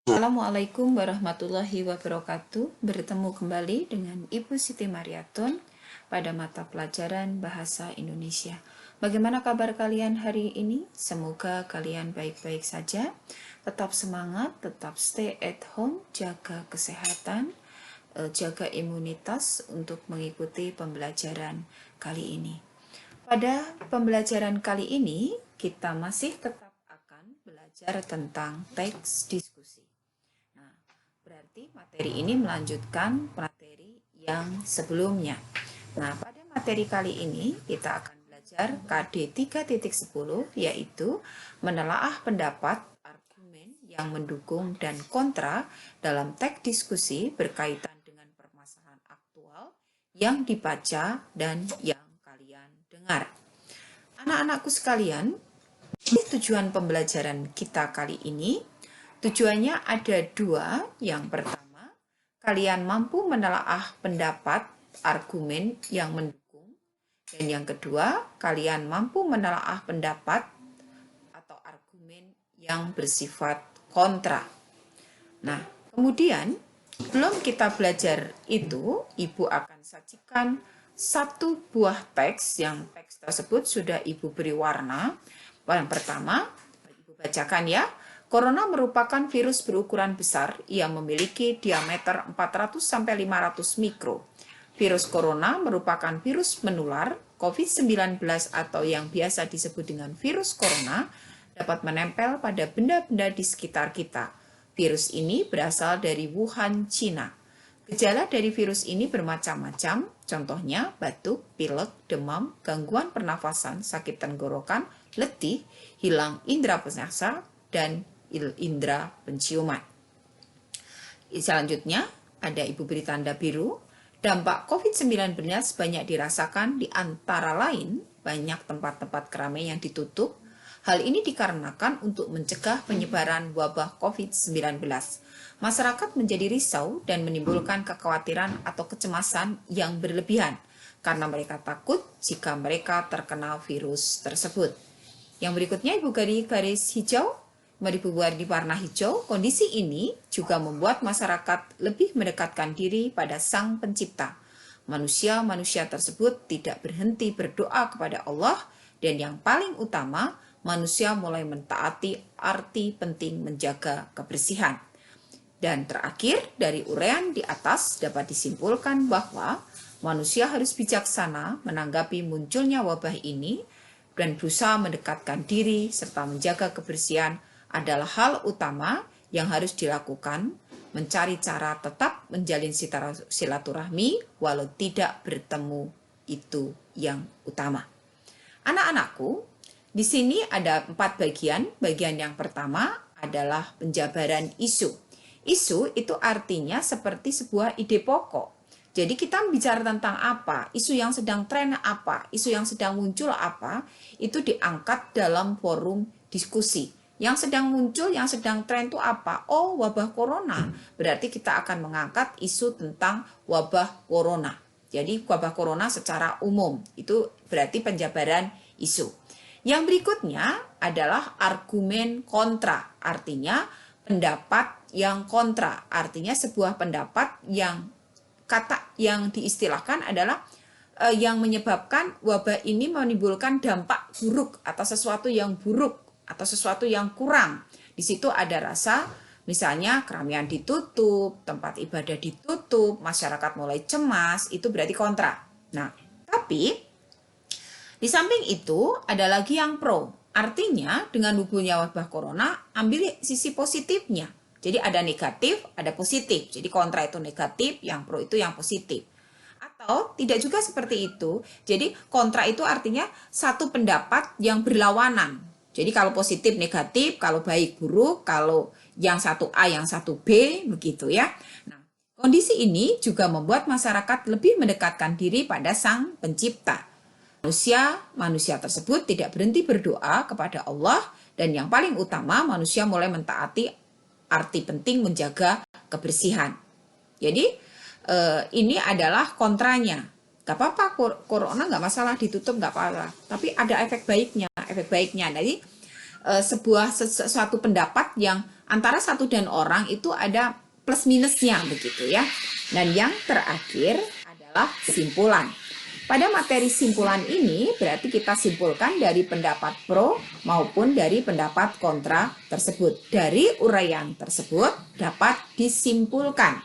Assalamualaikum warahmatullahi wabarakatuh. Bertemu kembali dengan Ibu Siti Mariatun pada mata pelajaran Bahasa Indonesia. Bagaimana kabar kalian hari ini? Semoga kalian baik-baik saja. Tetap semangat, tetap stay at home, jaga kesehatan, jaga imunitas untuk mengikuti pembelajaran kali ini. Pada pembelajaran kali ini, kita masih tetap akan belajar tentang teks diskusi. Berarti materi ini melanjutkan materi yang sebelumnya. Nah, pada materi kali ini kita akan belajar KD 3.10, yaitu menelaah pendapat, argumen yang mendukung dan kontra dalam teks diskusi berkaitan dengan permasalahan aktual yang dibaca dan yang kalian dengar. Anak-anakku sekalian, tujuan pembelajaran kita kali ini, tujuannya ada dua. Yang pertama, kalian mampu menelaah pendapat, argumen yang mendukung. Dan yang kedua, kalian mampu menelaah pendapat atau argumen yang bersifat kontra. Nah, kemudian, belum kita belajar itu, Ibu akan sajikan satu buah teks, yang teks tersebut sudah Ibu beri warna. Yang pertama, Ibu bacakan ya. Corona merupakan virus berukuran besar yang memiliki diameter 400-500 mikro. Virus corona merupakan virus menular COVID-19 atau yang biasa disebut dengan virus corona, dapat menempel pada benda-benda di sekitar kita. Virus ini berasal dari Wuhan, Cina. Gejala dari virus ini bermacam-macam, contohnya batuk, pilek, demam, gangguan pernafasan, sakit tenggorokan, letih, hilang indera perasa, dan indera penciuman. Selanjutnya, ada Ibu beri tanda biru. Dampak COVID-19 banyak dirasakan, di antara lain banyak tempat-tempat keramaian yang ditutup. Hal ini dikarenakan untuk mencegah penyebaran wabah COVID-19. Masyarakat menjadi risau dan menimbulkan kekhawatiran atau kecemasan yang berlebihan karena mereka takut jika mereka terkena virus tersebut. Yang berikutnya Ibu garis hijau. Mari buat di warna hijau. Kondisi ini juga membuat masyarakat lebih mendekatkan diri pada Sang Pencipta. Manusia-manusia tersebut tidak berhenti berdoa kepada Allah, dan yang paling utama, manusia mulai mentaati arti penting menjaga kebersihan. Dan terakhir, dari uraian di atas dapat disimpulkan bahwa manusia harus bijaksana menanggapi munculnya wabah ini dan berusaha mendekatkan diri serta menjaga kebersihan adalah hal utama yang harus dilakukan, mencari cara tetap menjalin silaturahmi walau tidak bertemu, itu yang utama. Anak-anakku, di sini ada 4 bagian. Bagian yang pertama adalah penjabaran isu. Isu itu artinya seperti sebuah ide pokok. Jadi kita bicara tentang apa, isu yang sedang tren apa, isu yang sedang muncul apa, itu diangkat dalam forum diskusi. Yang sedang muncul, yang sedang tren itu apa? Oh, wabah corona. Berarti kita akan mengangkat isu tentang wabah corona. Jadi wabah corona secara umum. Itu berarti penjabaran isu. Yang berikutnya adalah argumen kontra. Artinya pendapat yang kontra. Artinya sebuah pendapat yang kata yang diistilahkan adalah yang menyebabkan wabah ini menimbulkan dampak buruk atau sesuatu yang buruk atau sesuatu yang kurang. Di situ ada rasa, misalnya keramaian ditutup, tempat ibadah ditutup, masyarakat mulai cemas, itu berarti kontra. Nah, tapi di samping itu ada lagi yang pro. Artinya dengan hubungnya wabah corona, ambil sisi positifnya. Jadi ada negatif, ada positif. Jadi kontra itu negatif, yang pro itu yang positif. Atau tidak juga seperti itu. Jadi kontra itu artinya satu pendapat yang berlawanan. Jadi kalau positif negatif, kalau baik buruk, kalau yang satu A, yang satu B, begitu ya. Nah, kondisi ini juga membuat masyarakat lebih mendekatkan diri pada Sang Pencipta. Manusia tersebut tidak berhenti berdoa kepada Allah, dan yang paling utama manusia mulai mentaati arti penting menjaga kebersihan. Jadi ini adalah kontranya. Gak apa-apa, corona gak masalah, ditutup gak apa-apa. Tapi ada efek baiknya. Jadi sesuatu pendapat yang antara satu dan orang itu ada plus minusnya begitu ya. Dan yang terakhir adalah simpulan. Pada materi simpulan ini berarti kita simpulkan dari pendapat pro maupun dari pendapat kontra tersebut. Dari uraian tersebut dapat disimpulkan.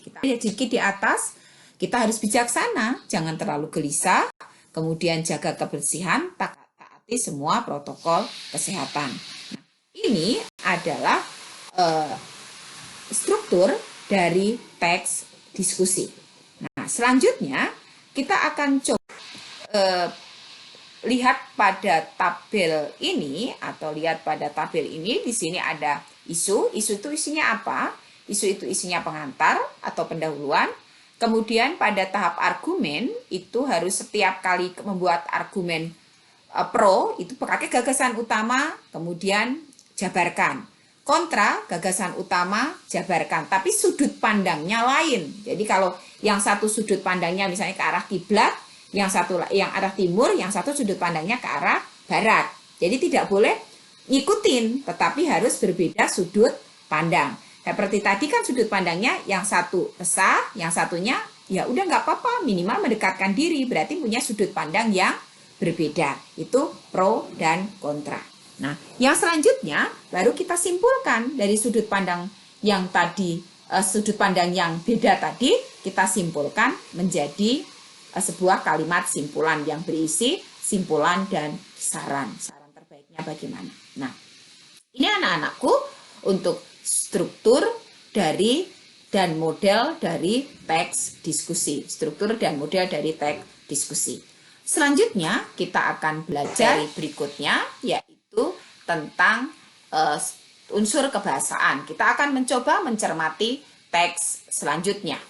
Kita lihat sedikit di atas, kita harus bijaksana, jangan terlalu gelisah, kemudian jaga kebersihan, taati semua protokol kesehatan. Nah, ini adalah struktur dari teks diskusi. Nah, selanjutnya kita akan coba lihat pada tabel ini atau lihat pada tabel ini. Di sini ada isu. Isu itu isinya apa? Isu itu isinya pengantar atau pendahuluan. Kemudian pada tahap argumen itu harus setiap kali membuat argumen pro itu pakai gagasan utama, kemudian jabarkan. Kontra, gagasan utama, jabarkan. Tapi sudut pandangnya lain. Jadi kalau yang satu sudut pandangnya misalnya ke arah kiblat, yang satu yang arah timur, yang satu sudut pandangnya ke arah barat. Jadi tidak boleh ngikutin, tetapi harus berbeda sudut pandang. Seperti tadi kan sudut pandangnya yang satu resah, yang satunya ya udah nggak apa-apa, minimal mendekatkan diri, berarti punya sudut pandang yang berbeda. Itu pro dan kontra. Nah, yang selanjutnya baru kita simpulkan dari sudut pandang yang tadi, sudut pandang yang beda tadi, kita simpulkan menjadi sebuah kalimat simpulan yang berisi simpulan dan saran. Saran terbaiknya bagaimana? Nah, ini anak-anakku untuk struktur dari dan model dari teks diskusi. Struktur dan model dari teks diskusi. Selanjutnya kita akan belajar berikutnya, yaitu tentang unsur kebahasaan. Kita akan mencoba mencermati teks selanjutnya.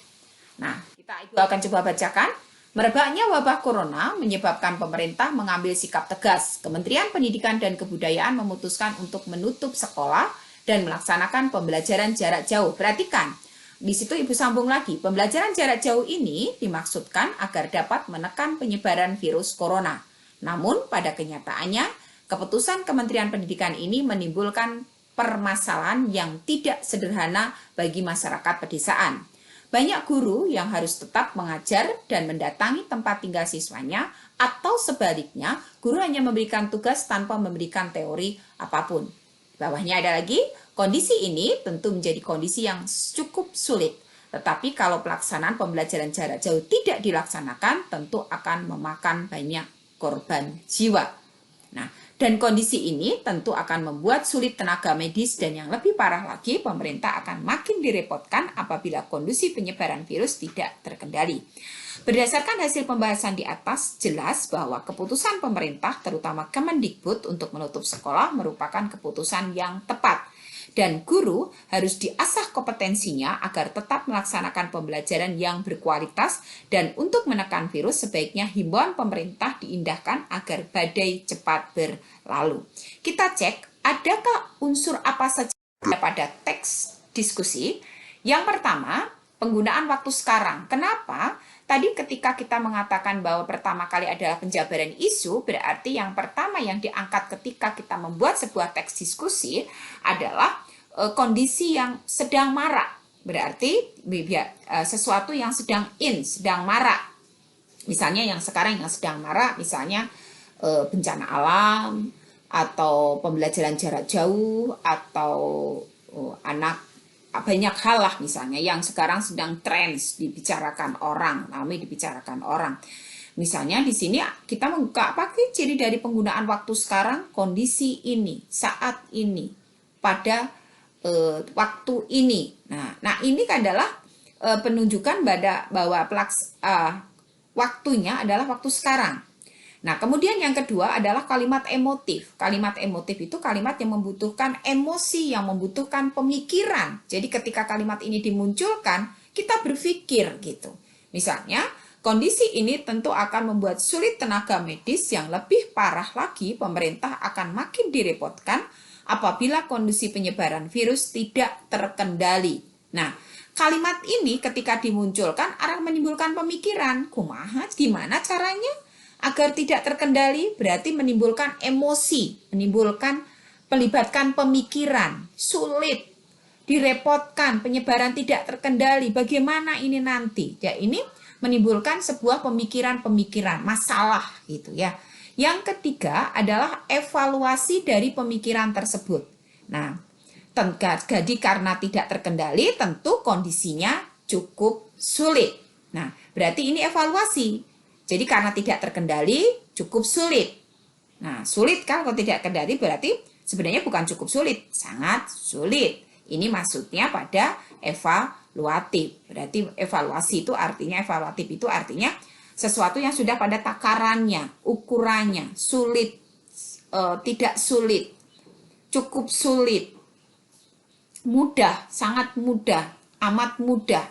Nah, Ibu akan coba bacakan. Merebaknya wabah corona menyebabkan pemerintah mengambil sikap tegas. Kementerian Pendidikan dan Kebudayaan memutuskan untuk menutup sekolah dan melaksanakan pembelajaran jarak jauh. Perhatikan, di situ Ibu sambung lagi. Pembelajaran jarak jauh ini dimaksudkan agar dapat menekan penyebaran virus corona. Namun, pada kenyataannya, keputusan Kementerian Pendidikan ini menimbulkan permasalahan yang tidak sederhana bagi masyarakat pedesaan. Banyak guru yang harus tetap mengajar dan mendatangi tempat tinggal siswanya, atau sebaliknya, guru hanya memberikan tugas tanpa memberikan teori apapun. Di bawahnya ada lagi, kondisi ini tentu menjadi kondisi yang cukup sulit. Tetapi kalau pelaksanaan pembelajaran jarak jauh tidak dilaksanakan, tentu akan memakan banyak korban jiwa. Nah, dan kondisi ini tentu akan membuat sulit tenaga medis dan yang lebih parah lagi, pemerintah akan makin direpotkan apabila kondisi penyebaran virus tidak terkendali. Berdasarkan hasil pembahasan di atas, jelas bahwa keputusan pemerintah, terutama Kemendikbud untuk menutup sekolah merupakan keputusan yang tepat. Dan guru harus diasah kompetensinya agar tetap melaksanakan pembelajaran yang berkualitas, dan untuk menekan virus sebaiknya himbauan pemerintah diindahkan agar badai cepat berlalu. Kita cek, adakah unsur apa saja pada teks diskusi? Yang pertama, penggunaan waktu sekarang. Kenapa? Tadi ketika kita mengatakan bahwa pertama kali adalah penjabaran isu, berarti yang pertama yang diangkat ketika kita membuat sebuah teks diskusi adalah kondisi yang sedang marak. Berarti sesuatu yang sedang sedang marak. Misalnya yang sekarang yang sedang marak, misalnya bencana alam, atau pembelajaran jarak jauh, atau banyak hal lah misalnya yang sekarang sedang trends dibicarakan orang, ramai dibicarakan orang. Misalnya di sini kita membuka pakai ciri dari penggunaan waktu sekarang, kondisi ini, saat ini, pada waktu ini. Nah ini adalah penunjukan bahwa waktunya adalah waktu sekarang. Nah, kemudian yang kedua adalah kalimat emotif. Kalimat emotif itu kalimat yang membutuhkan emosi, yang membutuhkan pemikiran. Jadi ketika kalimat ini dimunculkan, kita berpikir gitu. Misalnya, kondisi ini tentu akan membuat sulit tenaga medis, yang lebih parah lagi pemerintah akan makin direpotkan apabila kondisi penyebaran virus tidak terkendali. Nah, kalimat ini ketika dimunculkan akan menimbulkan pemikiran, kumaha, gimana caranya agar tidak terkendali, berarti menimbulkan emosi, menimbulkan melibatkan pemikiran, sulit, direpotkan, penyebaran tidak terkendali. Bagaimana ini nanti? Ya, ini menimbulkan sebuah pemikiran-pemikiran, masalah gitu ya. Yang ketiga adalah evaluasi dari pemikiran tersebut. Nah, jadi karena tidak terkendali, tentu kondisinya cukup sulit. Nah, berarti ini evaluasi. Jadi karena tidak terkendali, cukup sulit. Nah, sulit kan kalau tidak terkendali berarti sebenarnya bukan cukup sulit, sangat sulit. Ini maksudnya pada evaluatif. Berarti evaluasi itu artinya, evaluatif itu artinya sesuatu yang sudah pada takarannya, ukurannya, sulit, tidak sulit, cukup sulit, mudah, sangat mudah, amat mudah.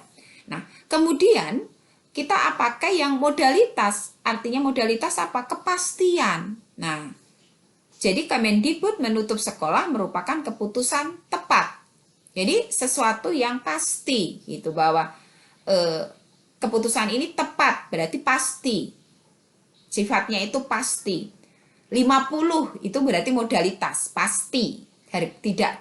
Nah, kemudian kita pakai yang modalitas, artinya modalitas apa? Kepastian. Nah, jadi Kemendikbud menutup sekolah merupakan keputusan tepat. Jadi sesuatu yang pasti gitu, bahwa keputusan ini tepat, berarti pasti. Sifatnya itu pasti. 50 itu berarti modalitas, pasti. Tidak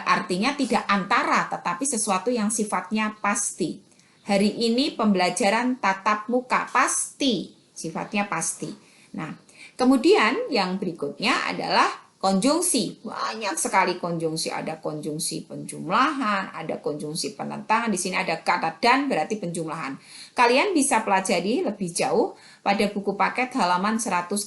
artinya tidak antara, tetapi sesuatu yang sifatnya pasti. Hari ini pembelajaran tatap muka, pasti, sifatnya pasti. Nah, kemudian yang berikutnya adalah konjungsi. Banyak sekali konjungsi. Ada konjungsi penjumlahan, ada konjungsi penentangan. Di sini ada kata dan berarti penjumlahan. Kalian bisa pelajari lebih jauh pada buku paket halaman 133.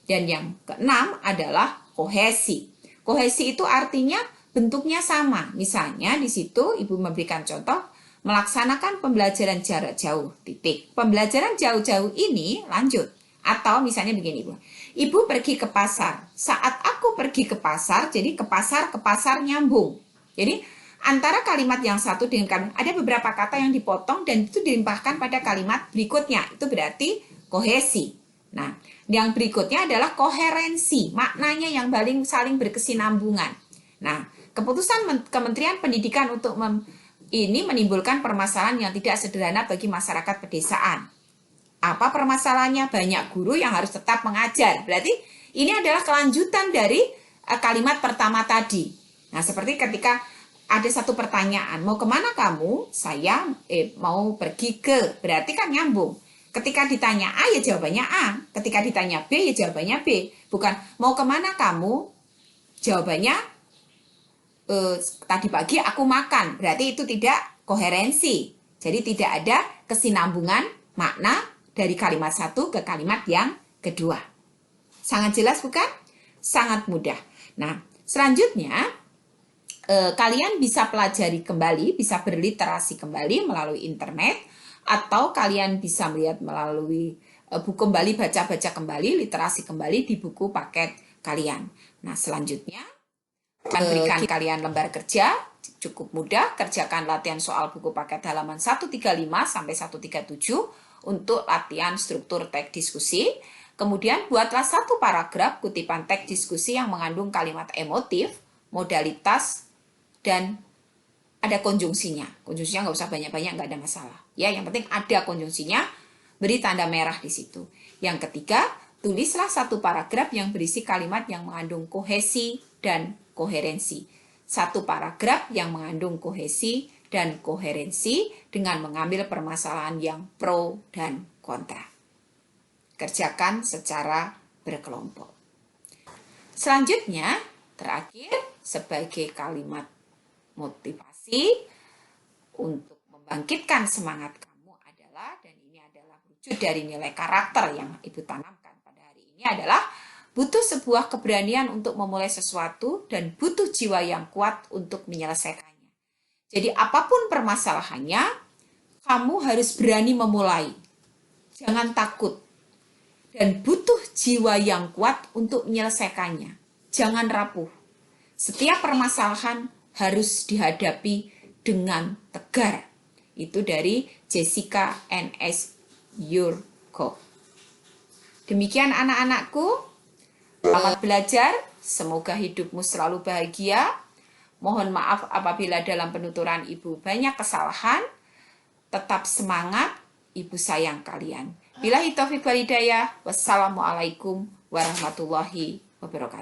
Dan yang keenam adalah kohesi. Kohesi itu artinya bentuknya sama. Misalnya di situ Ibu memberikan contoh melaksanakan pembelajaran jarak jauh, titik. Pembelajaran jauh-jauh ini lanjut. Atau misalnya begini, Ibu pergi ke pasar. Saat aku pergi ke pasar, jadi ke pasar nyambung. Jadi antara kalimat yang satu dengan kalimat, ada beberapa kata yang dipotong dan itu dilimpahkan pada kalimat berikutnya. Itu berarti kohesi. Nah, yang berikutnya adalah koherensi. Maknanya yang saling berkesinambungan. Nah, keputusan Kementerian Pendidikan untuk ini menimbulkan permasalahan yang tidak sederhana bagi masyarakat pedesaan. Apa permasalahannya? Banyak guru yang harus tetap mengajar. Berarti ini adalah kelanjutan dari kalimat pertama tadi. Nah, seperti ketika ada satu pertanyaan, mau kemana kamu? Saya mau pergi ke. Berarti kan nyambung. Ketika ditanya A, ya jawabannya A. Ketika ditanya B, ya jawabannya B. Bukan, mau kemana kamu? Jawabannya, tadi pagi aku makan. Berarti itu tidak koherensi. Jadi tidak ada kesinambungan makna dari kalimat satu ke kalimat yang kedua. Sangat jelas bukan? Sangat mudah. Nah, selanjutnya kalian bisa pelajari kembali, bisa berliterasi kembali melalui internet, atau kalian bisa melihat melalui buku kembali, baca-baca kembali, literasi kembali di buku paket kalian. Nah, selanjutnya akan berikan kalian lembar kerja, cukup mudah, kerjakan latihan soal buku paket halaman 135 sampai 137 untuk latihan struktur teks diskusi. Kemudian buatlah satu paragraf kutipan teks diskusi yang mengandung kalimat emotif, modalitas, dan ada konjungsinya. Konjungsinya nggak usah banyak-banyak, nggak ada masalah. Ya, yang penting ada konjungsinya, beri tanda merah di situ. Yang ketiga, tulislah satu paragraf yang berisi kalimat yang mengandung kohesi dan koherensi. Satu paragraf yang mengandung kohesi dan koherensi dengan mengambil permasalahan yang pro dan kontra. Kerjakan secara berkelompok. Selanjutnya, terakhir, sebagai kalimat motivasi untuk membangkitkan semangat kamu adalah, dan ini adalah wujud dari nilai karakter yang Ibu tanamkan pada hari ini adalah, butuh sebuah keberanian untuk memulai sesuatu dan butuh jiwa yang kuat untuk menyelesaikannya. Jadi apapun permasalahannya, kamu harus berani memulai. Jangan takut. Dan butuh jiwa yang kuat untuk menyelesaikannya. Jangan rapuh. Setiap permasalahan harus dihadapi dengan tegar. Itu dari Jessica N.S. Yurko. Demikian anak-anakku. Selamat belajar. Semoga hidupmu selalu bahagia. Mohon maaf apabila dalam penuturan Ibu banyak kesalahan. Tetap semangat, Ibu sayang kalian. Billahi taufiq wal hidayah. Wassalamualaikum warahmatullahi wabarakatuh.